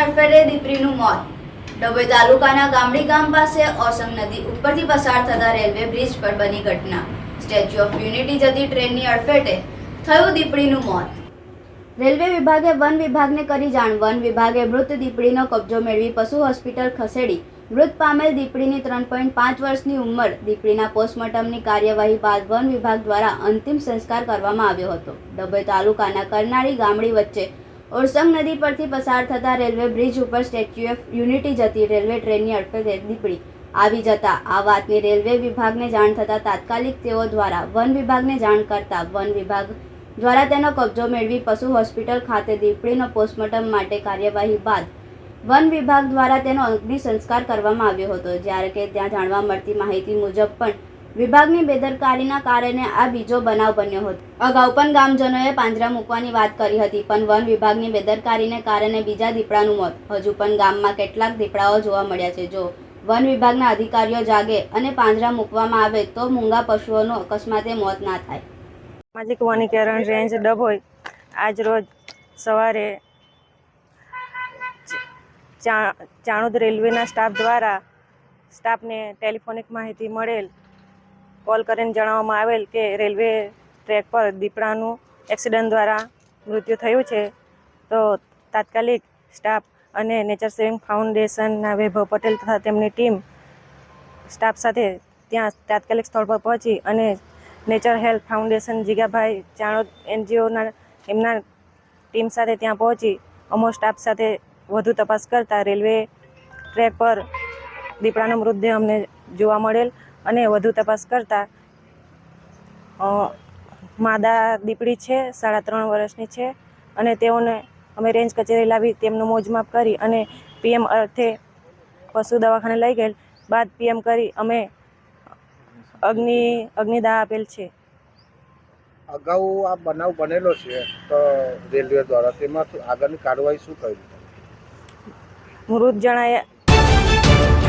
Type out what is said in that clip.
અડફેટે દીપડીનું મોત। ડભોઈ તાલુકાના ગામડી ગામ પાસે ઓસમ નદી ઉપરથી પસાર થતા રેલવે બ્રિજ પર બની ઘટના। સ્ટેચ્યુ ઓફ યુનિટી જતી ટ્રેનની અડફેટે થયું દીપડીનું મોત। રેલવે વિભાગે વન વિભાગને કરી જાણ। વન વિભાગે મૃત દીપડીનો કબજો મેળવી પશુ હોસ્પિટલ ખસેડી મૃત પામેલ દીપડીની 3.5 વર્ષની ઉંમર દીપડીના પોસ્ટમોર્ટમની કાર્યવાહી બાદ વન વિભાગ દ્વારા અંતિમ સંસ્કાર કરવામાં આવ્યો હતો। ડભોઈ તાલુકાના કરનાળી ગામડી વચ્ચે ઓરસંગ નદી પરથી પસાર થતા રેલવે બ્રિજ ઉપર સ્ટેચ્યુ ઓફ યુનિટી જતી રેલવે ટ્રેનની અડફેટે દીપડી આવી જતા આ વાતની રેલવે વિભાગને જાણ થતાં તાત્કાલિક તેઓ દ્વારા વન વિભાગને જાણ કરતા વન વિભાગ દ્વારા તેનો કબજો મેળવી પશુ હોસ્પિટલ ખાતે દીપડીનો પોસ્ટમોર્ટમ માટે કાર્યવાહી બાદ વન વિભાગ દ્વારા તેનો અગ્નિ સંસ્કાર કરવામાં આવ્યો હતો। જ્યારે કે ત્યાં જાણવા મળતી માહિતી મુજબ પણ વિભાગની બેદરકારીના કારણે આ બીજો બનાવ બન્યો હતો। અગાઉ પણ ગામજનોએ પાંજરા મૂકવાની વાત કરી હતી, પણ વન વિભાગની બેદરકારીને કારણે બીજા દીપડાનું મોત। હજુ પણ ગામમાં કેટલાક દીપડાઓ જોવા મળ્યા છે। જો વન વિભાગના અધિકારીઓ જાગે અને પાંજરા મૂકવામાં આવે તો મૂંગા પશુઓનું અકસ્માતે મોત ના થાય। સામાજિક વનીકરણ રેન્જ ડભોઈ આજ રોજ સવારે ચાણોદ રેલવેના સ્ટાફ દ્વારા સ્ટાફને ટેલિફોનિક માહિતી મળેલ કોલ કરીને જણાવવામાં આવેલ કે રેલવે ટ્રેક પર દીપડાનું એક્સિડન્ટ દ્વારા મૃત્યુ થયું છે। તો તાત્કાલિક સ્ટાફ અને નેચર સેવિંગ ફાઉન્ડેશનના વૈભવ પટેલ તથા તેમની ટીમ સ્ટાફ સાથે ત્યાં તાત્કાલિક સ્થળ પર પહોંચી અને નેચર હેલ્થ ફાઉન્ડેશન જીગાભાઈ ચાણોદ NGOના એમના ટીમ સાથે ત્યાં પહોંચી અમો સ્ટાફ સાથે વધુ તપાસ કરતા રેલવે ટ્રેક પર દીપડાનો મૃતદેહ અમને જોવા મળેલ અને વધુ તપાસ કરતા માદા દીપડી છે, 3.5 વર્ષની છે અને તેઓને અમે રેન્જ કચેરી લાવી તેમનું મોજમાપ કરી અને PM અર્થે પશુ દવાખાને લઈ ગયેલ બાદ PM કરી અમે અગ્નિદાહ આપેલ છે। અગાઉ આ બનાવ બનેલો છે તો રેલવે દ્વારા તેમાં આગળની કાર્યવાહી શું કરી? મૃત જણાયા